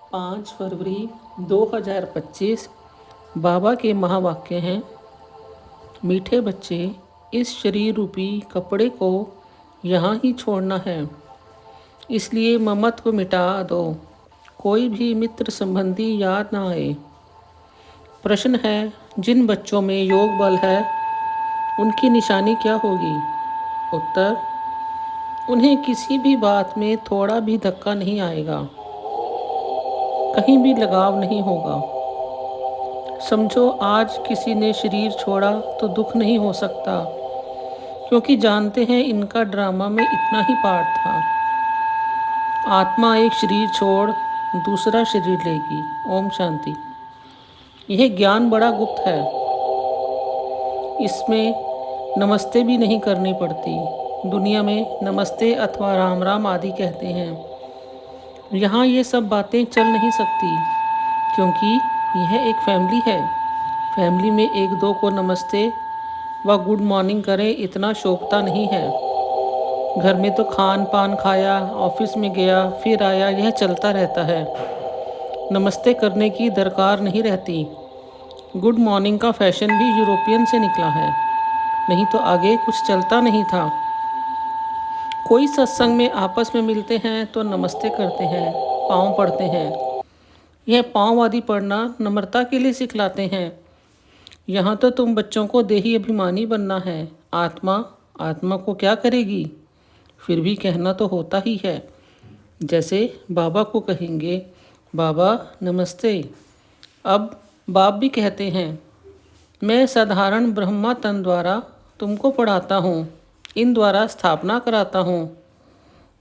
5 फरवरी 2025 बाबा के महावाक्य हैं। मीठे बच्चे, इस शरीर रूपी कपड़े को यहाँ ही छोड़ना है, इसलिए ममत्व मिटा दो। कोई भी मित्र संबंधी याद ना आए। प्रश्न है, जिन बच्चों में योग बल है उनकी निशानी क्या होगी? उत्तर, उन्हें किसी भी बात में थोड़ा भी धक्का नहीं आएगा, कहीं भी लगाव नहीं होगा। समझो आज किसी ने शरीर छोड़ा तो दुख नहीं हो सकता, क्योंकि जानते हैं इनका ड्रामा में इतना ही पार्ट था। आत्मा एक शरीर छोड़ दूसरा शरीर लेगी। ओम शांति। यह ज्ञान बड़ा गुप्त है, इसमें नमस्ते भी नहीं करनी पड़ती। दुनिया में नमस्ते अथवा राम राम आदि कहते हैं। यहाँ ये सब बातें चल नहीं सकती, क्योंकि यह एक फैमिली है। फैमिली में एक दो को नमस्ते व गुड मॉर्निंग करें इतना शोभता नहीं है। घर में तो खान पान खाया, ऑफिस में गया, फिर आया, यह चलता रहता है। नमस्ते करने की दरकार नहीं रहती। गुड मॉर्निंग का फैशन भी यूरोपियन से निकला है, नहीं तो आगे कुछ चलता नहीं था। कोई सत्संग में आपस में मिलते हैं तो नमस्ते करते हैं, पाँव पड़ते हैं। यह पाँव आदि पढ़ना नम्रता के लिए सिखलाते हैं। यहाँ तो तुम बच्चों को देही अभिमानी बनना है। आत्मा को क्या करेगी? फिर भी कहना तो होता ही है। जैसे बाबा को कहेंगे, बाबा नमस्ते। अब बाप भी कहते हैं, मैं साधारण ब्रह्मा तन द्वारा तुमको पढ़ाता हूँ, इन द्वारा स्थापना कराता हूँ।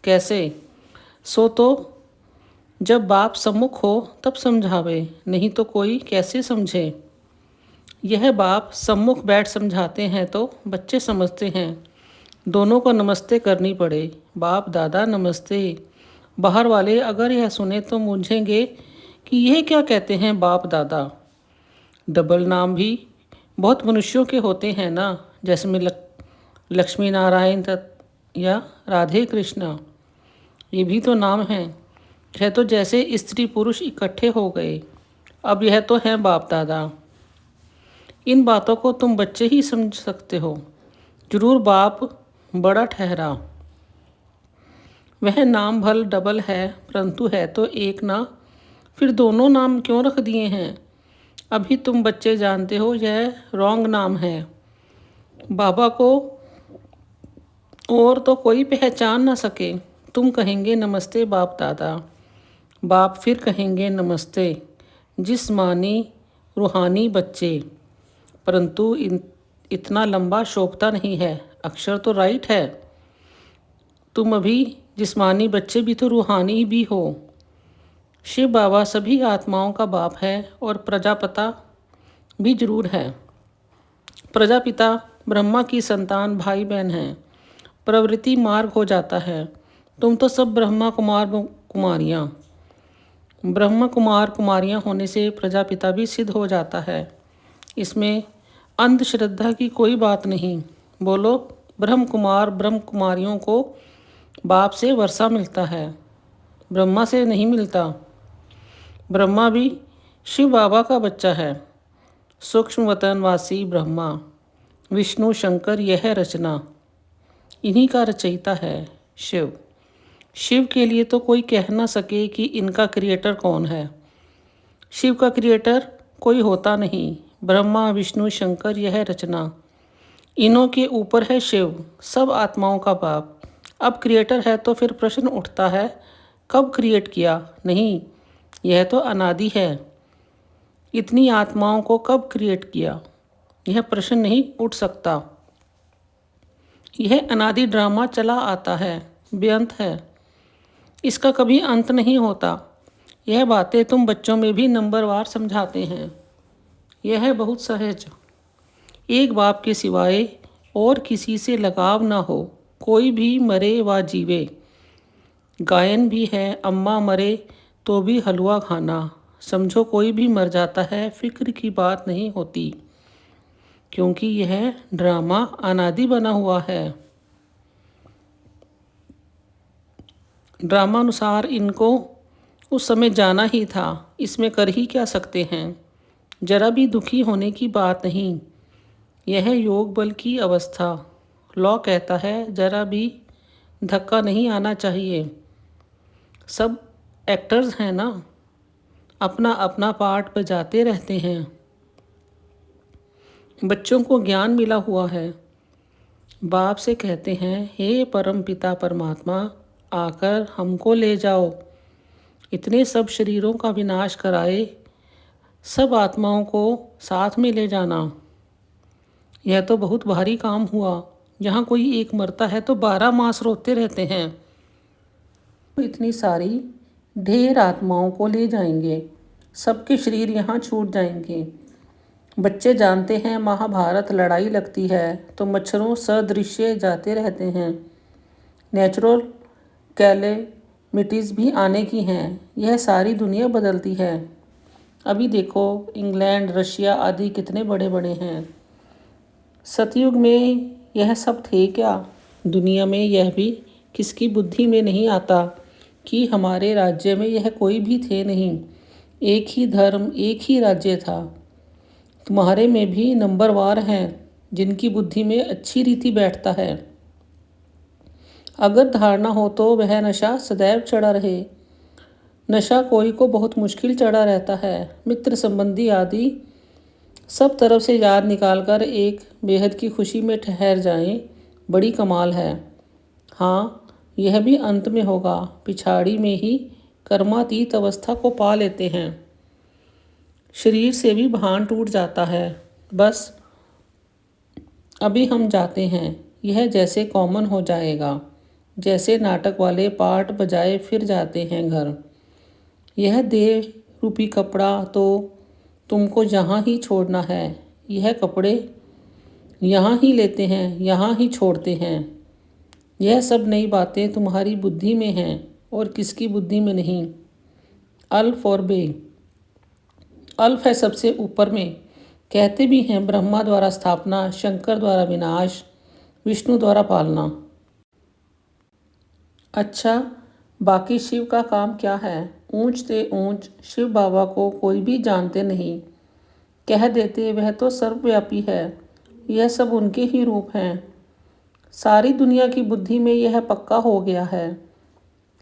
कैसे? सो तो जब बाप सम्मुख हो तब समझावे, नहीं तो कोई कैसे समझे। यह बाप सम्मुख बैठ समझाते हैं तो बच्चे समझते हैं। दोनों को नमस्ते करनी पड़े। बाप दादा नमस्ते। बाहर वाले अगर यह सुने तो मूंझेंगे कि यह क्या कहते हैं बाप दादा। डबल नाम भी बहुत मनुष्यों के होते हैं ना, जैसे में लक्ष्मी नारायण या राधे कृष्णा, ये भी तो नाम हैं। यह तो जैसे स्त्री पुरुष इकट्ठे हो गए। अब यह तो है बाप दादा। इन बातों को तुम बच्चे ही समझ सकते हो। जरूर बाप बड़ा ठहरा। वह नाम भल डबल है, परंतु है तो एक ना, फिर दोनों नाम क्यों रख दिए हैं? अभी तुम बच्चे जानते हो यह रॉन्ग नाम है। बाबा को और तो कोई पहचान ना सके। तुम कहेंगे नमस्ते बाप दादा, बाप फिर कहेंगे नमस्ते जिस्मानी रूहानी बच्चे। परंतु इतना लंबा शोभता नहीं है। अक्षर तो राइट है। तुम अभी जिस्मानी बच्चे भी तो रूहानी भी हो। शिव बाबा सभी आत्माओं का बाप है और प्रजापिता भी जरूर है। प्रजापिता ब्रह्मा की संतान भाई बहन हैं। प्रवृत्ति मार्ग हो जाता है। तुम तो सब ब्रह्मा कुमार कुमारियाँ। ब्रह्म कुमार कुमारियाँ होने से प्रजापिता भी सिद्ध हो जाता है। इसमें अंधश्रद्धा की कोई बात नहीं। बोलो, ब्रह्म कुमार ब्रह्म कुमारियों को बाप से वर्षा मिलता है, ब्रह्मा से नहीं मिलता। ब्रह्मा भी शिव बाबा का बच्चा है। सूक्ष्म वतनवासी ब्रह्मा, विष्णु शंकर यह रचना इन्हीं का रचयिता है शिव। शिव के लिए तो कोई कह ना सके कि इनका क्रिएटर कौन है। शिव का क्रिएटर कोई होता नहीं। ब्रह्मा विष्णु शंकर यह रचना, इन्हों के ऊपर है शिव, सब आत्माओं का बाप। अब क्रिएटर है तो फिर प्रश्न उठता है, कब क्रिएट किया? नहीं, यह तो अनादि है। इतनी आत्माओं को कब क्रिएट किया, यह प्रश्न नहीं उठ सकता। यह अनादि ड्रामा चला आता है, बेअंत है, इसका कभी अंत नहीं होता। यह बातें तुम बच्चों में भी नंबरवार समझाते हैं। यह है बहुत सहज। एक बाप के सिवाय और किसी से लगाव ना हो। कोई भी मरे व जीवे। गायन भी है, अम्मा मरे तो भी हलवा खाना। समझो कोई भी मर जाता है, फिक्र की बात नहीं होती, क्योंकि यह ड्रामा अनादि बना हुआ है। ड्रामा अनुसार इनको उस समय जाना ही था, इसमें कर ही क्या सकते हैं। जरा भी दुखी होने की बात नहीं, यह योग बल की अवस्था। लॉ कहता है जरा भी धक्का नहीं आना चाहिए। सब एक्टर्स हैं ना, अपना अपना पार्ट बजाते रहते हैं। बच्चों को ज्ञान मिला हुआ है, बाप से कहते हैं हे परम पिता परमात्मा, आकर हमको ले जाओ। इतने सब शरीरों का विनाश कराए, सब आत्माओं को साथ में ले जाना, यह तो बहुत भारी काम हुआ। जहाँ कोई एक मरता है तो 12 मास रोते रहते हैं। इतनी सारी ढेर आत्माओं को ले जाएंगे, सबके शरीर यहाँ छूट जाएंगे। बच्चे जानते हैं महाभारत लड़ाई लगती है तो मच्छरों सदृश्य जाते रहते हैं। नेचुरल कैलेमिटीज़ भी आने की हैं, यह सारी दुनिया बदलती है। अभी देखो इंग्लैंड रशिया आदि कितने बड़े बड़े हैं। सतयुग में यह सब थे क्या? दुनिया में यह भी किसकी बुद्धि में नहीं आता कि हमारे राज्य में यह कोई भी थे नहीं। एक ही धर्म एक ही राज्य था। तुम्हारे में भी नंबरवार हैं जिनकी बुद्धि में अच्छी रीति बैठता है। अगर धारणा हो तो वह नशा सदैव चढ़ा रहे। नशा कोई को बहुत मुश्किल चढ़ा रहता है। मित्र संबंधी आदि सब तरफ से याद निकालकर एक बेहद की खुशी में ठहर जाएं, बड़ी कमाल है। हाँ, यह भी अंत में होगा, पिछाड़ी में ही कर्मातीत अवस्था को पा लेते हैं। शरीर से भी भान टूट जाता है। बस अभी हम जाते हैं, यह जैसे कॉमन हो जाएगा, जैसे नाटक वाले पार्ट बजाए फिर जाते हैं घर। यह देह रूपी कपड़ा तो तुमको यहाँ ही छोड़ना है। यह कपड़े यहाँ ही लेते हैं, यहाँ ही छोड़ते हैं। यह सब नई बातें तुम्हारी बुद्धि में हैं और किसकी बुद्धि में नहीं। अल्फ और बे। अल्फ है सबसे ऊपर में, कहते भी हैं ब्रह्मा द्वारा स्थापना, शंकर द्वारा विनाश, विष्णु द्वारा पालना। अच्छा, बाकी शिव का काम क्या है? ऊंच ते ऊंच शिव बाबा को कोई भी जानते नहीं, कह देते वह तो सर्वव्यापी है। यह सब उनके ही रूप हैं। सारी दुनिया की बुद्धि में यह पक्का हो गया है,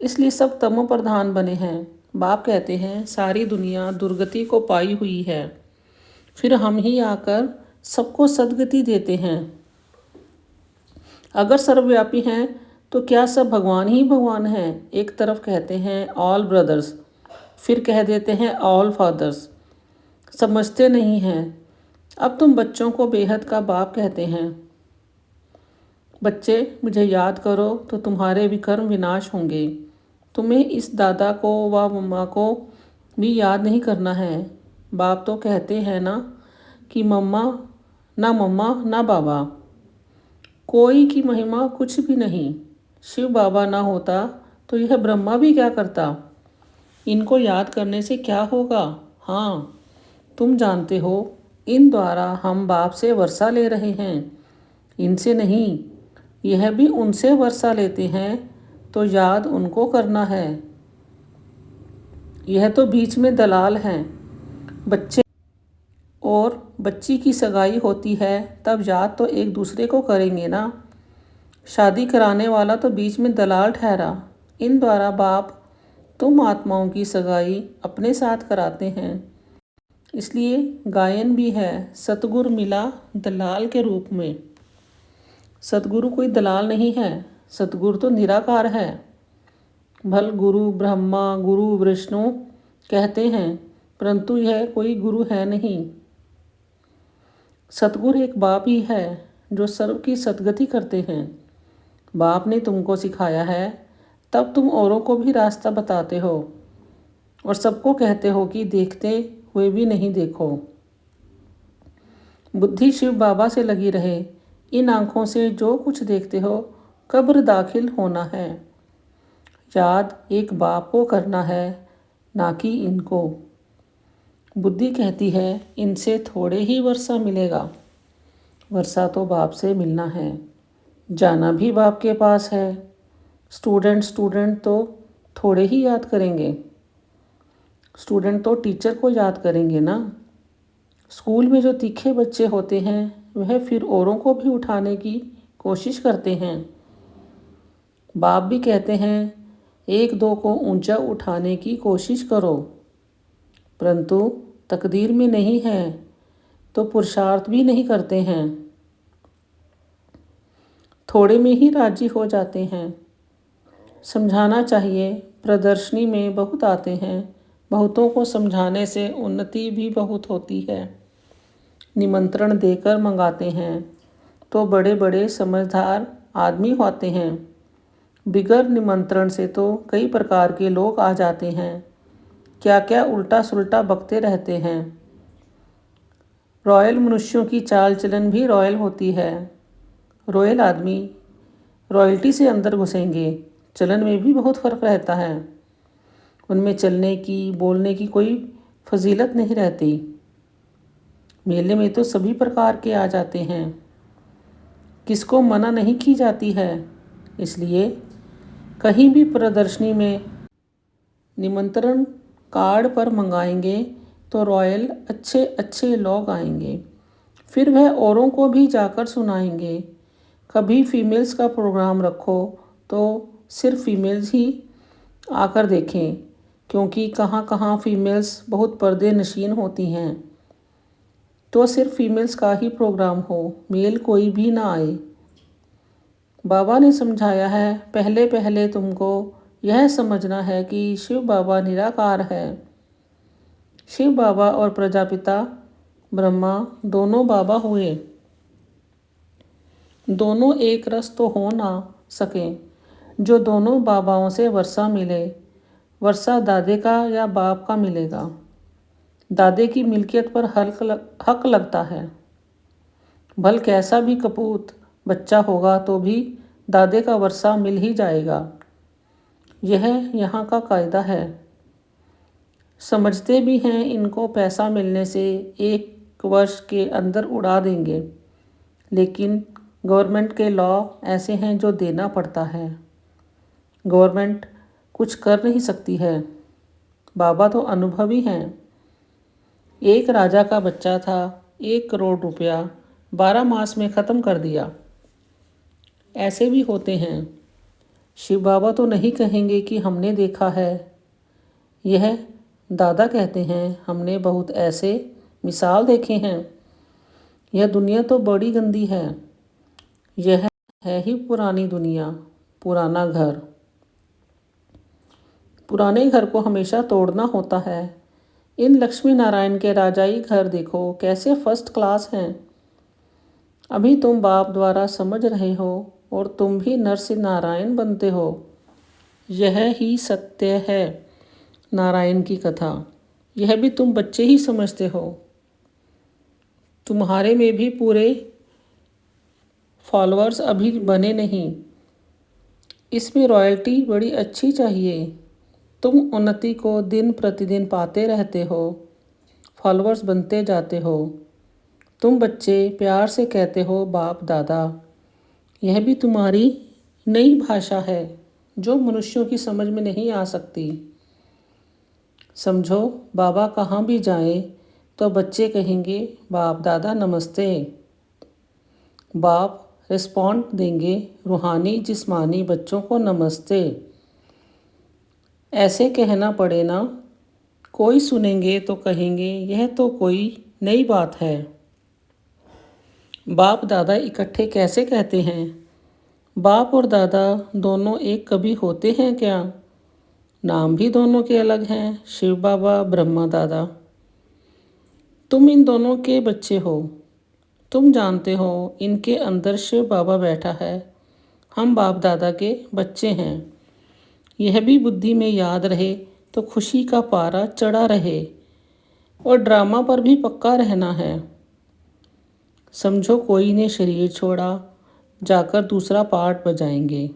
इसलिए सब तमो प्रधान बने हैं। बाप कहते हैं सारी दुनिया दुर्गति को पाई हुई है, फिर हम ही आकर सबको सद्गति देते हैं। अगर सर्वव्यापी हैं तो क्या सब भगवान ही भगवान हैं? एक तरफ कहते हैं ऑल ब्रदर्स, फिर कह देते हैं ऑल फादर्स। समझते नहीं हैं। अब तुम बच्चों को बेहद का बाप कहते हैं। बच्चे मुझे याद करो तो तुम्हारे विकर्म विनाश होंगे। तुम्हें इस दादा को व मम्मा को भी याद नहीं करना है। बाप तो कहते हैं ना कि मम्मा ना बाबा, कोई की महिमा कुछ भी नहीं। शिव बाबा ना होता तो यह ब्रह्मा भी क्या करता। इनको याद करने से क्या होगा? हाँ, तुम जानते हो, इन द्वारा हम बाप से वर्षा ले रहे हैं, इनसे नहीं। यह भी उनसे वर्षा लेते हैं तो याद उनको करना है। यह तो बीच में दलाल हैं। बच्चे और बच्ची की सगाई होती है तब याद तो एक दूसरे को करेंगे ना। शादी कराने वाला तो बीच में दलाल ठहरा। इन द्वारा बाप तुम आत्माओं की सगाई अपने साथ कराते हैं। इसलिए गायन भी है, सतगुरु मिला दलाल के रूप में। सतगुरु कोई दलाल नहीं है, सतगुरु तो निराकार है। भल गुरु ब्रह्मा गुरु विष्णु कहते हैं, परंतु यह कोई गुरु है नहीं। सतगुरु एक बाप ही है जो सर्व की सद्गति करते हैं। बाप ने तुमको सिखाया है, तब तुम औरों को भी रास्ता बताते हो और सबको कहते हो कि देखते हुए भी नहीं देखो। बुद्धि शिव बाबा से लगी रहे। इन आँखों से जो कुछ देखते हो कब्र दाखिल होना है। याद एक बाप को करना है, ना कि इनको। बुद्धि कहती है इनसे थोड़े ही वर्षा मिलेगा। वर्षा तो बाप से मिलना है, जाना भी बाप के पास है। स्टूडेंट तो थोड़े ही याद करेंगे। स्टूडेंट तो टीचर को याद करेंगे ना। स्कूल में जो तीखे बच्चे होते हैं वह फिर औरों को भी उठाने की कोशिश करते हैं। बाप भी कहते हैं एक दो को ऊंचा उठाने की कोशिश करो, परंतु तकदीर में नहीं है तो पुरुषार्थ भी नहीं करते हैं, थोड़े में ही राजी हो जाते हैं। समझाना चाहिए, प्रदर्शनी में बहुत आते हैं, बहुतों को समझाने से उन्नति भी बहुत होती है। निमंत्रण देकर मंगाते हैं तो बड़े बड़े समझदार आदमी होते हैं, बिगर निमंत्रण से तो कई प्रकार के लोग आ जाते हैं, क्या क्या उल्टा सुल्टा बकते रहते हैं। रॉयल मनुष्यों की चाल चलन भी रॉयल होती है। रॉयल आदमी रॉयल्टी से अंदर घुसेंगे, चलन में भी बहुत फ़र्क रहता है। उनमें चलने की बोलने की कोई फजीलत नहीं रहती। मेले में तो सभी प्रकार के आ जाते हैं, किसको मना नहीं की जाती है। इसलिए कहीं भी प्रदर्शनी में निमंत्रण कार्ड पर मंगाएंगे तो रॉयल अच्छे अच्छे लोग आएंगे, फिर वह औरों को भी जाकर सुनाएंगे। कभी फीमेल्स का प्रोग्राम रखो तो सिर्फ फीमेल्स ही आकर देखें, क्योंकि कहाँ कहाँ फीमेल्स बहुत पर्दे नशीन होती हैं, तो सिर्फ फीमेल्स का ही प्रोग्राम हो, मेल कोई भी ना आए। बाबा ने समझाया है, पहले पहले तुमको यह समझना है कि शिव बाबा निराकार है। शिव बाबा और प्रजापिता ब्रह्मा दोनों बाबा हुए, दोनों एक रस तो हो ना सके। जो दोनों बाबाओं से वर्षा मिले, वर्षा दादे का या बाप का मिलेगा। दादे की मिल्कियत पर हक लगता है। भल कैसा भी कपूत बच्चा होगा तो भी दादे का वर्षा मिल ही जाएगा। यह यहाँ का कायदा है। समझते भी हैं इनको पैसा मिलने से 1 वर्ष के अंदर उड़ा देंगे, लेकिन गवर्नमेंट के लॉ ऐसे हैं जो देना पड़ता है। गवर्नमेंट कुछ कर नहीं सकती है। बाबा तो अनुभवी हैं। एक राजा का बच्चा था, 1 करोड़ रुपया 12 मास में ख़त्म कर दिया। ऐसे भी होते हैं। शिव बाबा तो नहीं कहेंगे कि हमने देखा है, यह दादा कहते हैं हमने बहुत ऐसे मिसाल देखे हैं। यह दुनिया तो बड़ी गंदी है। यह है ही पुरानी दुनिया, पुराना घर। पुराने घर को हमेशा तोड़ना होता है। इन लक्ष्मी नारायण के राजाई घर देखो कैसे फर्स्ट क्लास हैं। अभी तुम बाप द्वारा समझ रहे हो और तुम भी नरसिंह नारायण बनते हो। यह ही सत्य है नारायण की कथा। यह भी तुम बच्चे ही समझते हो। तुम्हारे में भी पूरे फॉलोअर्स अभी बने नहीं। इसमें रॉयल्टी बड़ी अच्छी चाहिए। तुम उन्नति को दिन प्रतिदिन पाते रहते हो, फॉलोअर्स बनते जाते हो। तुम बच्चे प्यार से कहते हो बाप दादा। यह भी तुम्हारी नई भाषा है जो मनुष्यों की समझ में नहीं आ सकती। समझो, बाबा कहाँ भी जाएं तो बच्चे कहेंगे बाप दादा नमस्ते। बाप रिस्पॉन्ड देंगे रूहानी जिस्मानी बच्चों को नमस्ते। ऐसे कहना पड़े ना, कोई सुनेंगे तो कहेंगे यह तो कोई नई बात है। बाप दादा इकट्ठे कैसे कहते हैं? बाप और दादा दोनों एक कभी होते हैं क्या? नाम भी दोनों के अलग हैं, शिव बाबा ब्रह्मा दादा। तुम इन दोनों के बच्चे हो। तुम जानते हो इनके अंदर शिव बाबा बैठा है। हम बाप दादा के बच्चे हैं। यह भी बुद्धि में याद रहे तो खुशी का पारा चढ़ा रहे, और ड्रामा पर भी पक्का रहना है। समझो कोई ने शरीर छोड़ा, जाकर दूसरा पार्ट बजाएंगे।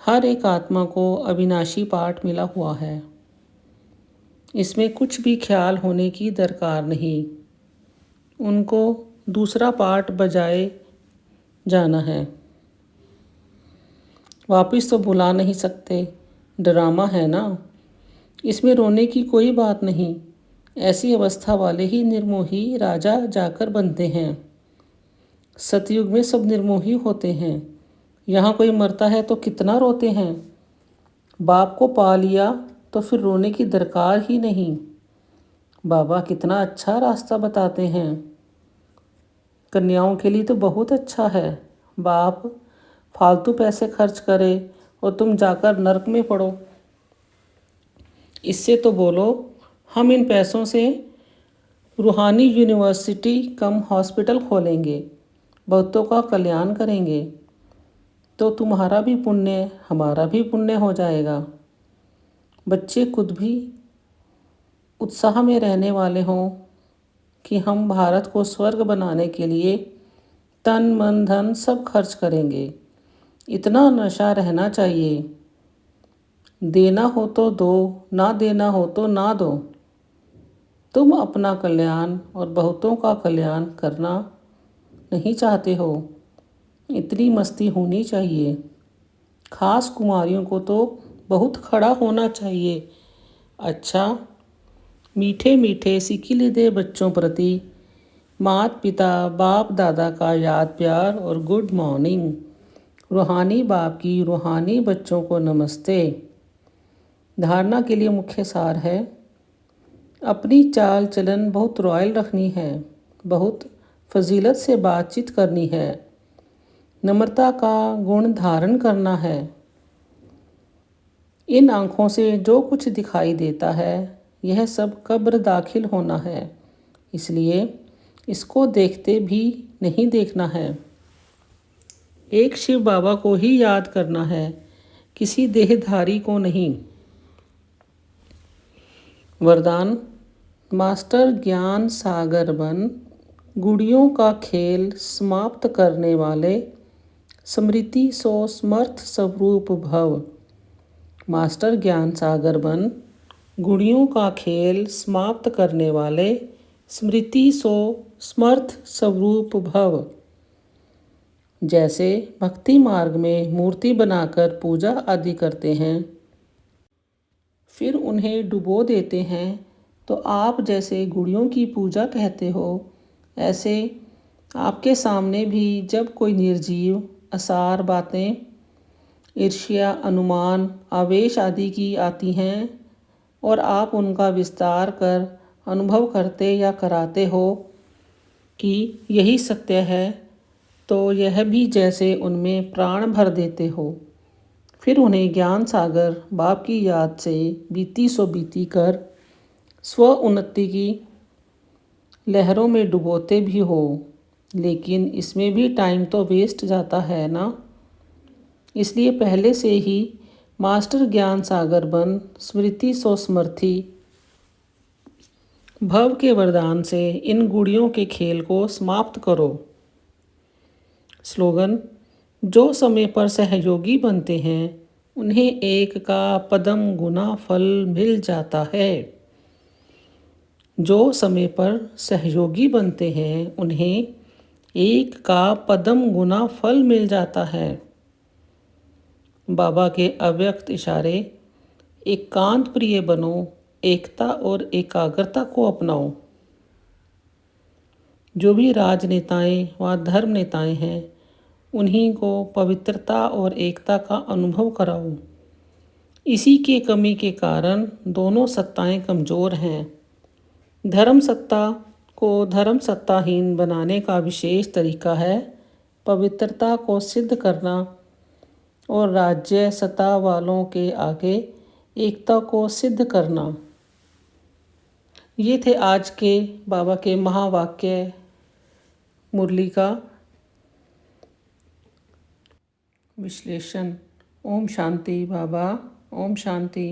हर एक आत्मा को अविनाशी पार्ट मिला हुआ है। इसमें कुछ भी ख्याल होने की दरकार नहीं। उनको दूसरा पार्ट बजाए जाना है। वापस तो बुला नहीं सकते, ड्रामा है ना। इसमें रोने की कोई बात नहीं। ऐसी अवस्था वाले ही निर्मोही राजा जाकर बनते हैं। सतयुग में सब निर्मोही होते हैं। यहाँ कोई मरता है तो कितना रोते हैं। बाप को पा लिया तो फिर रोने की दरकार ही नहीं। बाबा कितना अच्छा रास्ता बताते हैं। कन्याओं के लिए तो बहुत अच्छा है। बाप फालतू पैसे खर्च करे और तुम जाकर नरक में पड़ो। इससे तो बोलो हम इन पैसों से रूहानी यूनिवर्सिटी कम हॉस्पिटल खोलेंगे, बहुतों का कल्याण करेंगे, तो तुम्हारा भी पुण्य हमारा भी पुण्य हो जाएगा। बच्चे खुद भी उत्साह में रहने वाले हों कि हम भारत को स्वर्ग बनाने के लिए तन मन धन सब खर्च करेंगे। इतना नशा रहना चाहिए। देना हो तो दो, ना देना हो तो ना दो। तुम अपना कल्याण और बहुतों का कल्याण करना नहीं चाहते हो। इतनी मस्ती होनी चाहिए। खास कुमारियों को तो बहुत खड़ा होना चाहिए। अच्छा, मीठे मीठे सिकिले दे बच्चों प्रति माता पिता बाप दादा का याद प्यार और गुड मॉर्निंग। रूहानी बाप की रूहानी बच्चों को नमस्ते। धारणा के लिए मुख्य सार है, अपनी चाल चलन बहुत रॉयल रखनी है, बहुत फजीलत से बातचीत करनी है, नम्रता का गुण धारण करना है। इन आँखों से जो कुछ दिखाई देता है यह सब कब्र दाखिल होना है, इसलिए इसको देखते भी नहीं देखना है। एक शिव बाबा को ही याद करना है, किसी देहधारी को नहीं। वरदान, मास्टर ज्ञान सागर बन, गुड़ियों का खेल समाप्त करने वाले, स्मृति सो समर्थ स्वरूप भव। मास्टर ज्ञान सागर बन, गुड़ियों का खेल समाप्त करने वाले, स्मृति सो समर्थ स्वरूप भव। जैसे भक्ति मार्ग में मूर्ति बनाकर पूजा आदि करते हैं, फिर उन्हें डुबो देते हैं, तो आप जैसे गुड़ियों की पूजा कहते हो, ऐसे आपके सामने भी जब कोई निर्जीव असार बातें ईर्ष्या अनुमान आवेश आदि की आती हैं और आप उनका विस्तार कर अनुभव करते या कराते हो कि यही सत्य है, तो यह भी जैसे उनमें प्राण भर देते हो। फिर उन्हें ज्ञान सागर बाप की याद से बीती सो बीती कर स्व उन्नति की लहरों में डुबोते भी हो। लेकिन इसमें भी टाइम तो वेस्ट जाता है ना। इसलिए पहले से ही मास्टर ज्ञान सागर बन, स्मृति सो समर्थी भव के वरदान से इन गुड़ियों के खेल को समाप्त करो। स्लोगन, जो समय पर सहयोगी बनते हैं उन्हें एक का पदम गुना फल मिल जाता है। जो समय पर सहयोगी बनते हैं उन्हें एक का पदम गुना फल मिल जाता है। बाबा के अव्यक्त इशारे, एकांत प्रिय बनो, एकता और एकाग्रता को अपनाओ। जो भी राजनेताएं व धर्म नेताएं हैं उन्हीं को पवित्रता और एकता का अनुभव कराओ। इसी के कमी के कारण दोनों सत्ताएं कमज़ोर हैं। धर्म सत्ता को धर्म सत्ताहीन बनाने का विशेष तरीका है पवित्रता को सिद्ध करना और राज्य सत्ता वालों के आगे एकता को सिद्ध करना। ये थे आज के बाबा के महावाक्य मुरली का विश्लेषण। ओम शांति बाबा, ओम शांति।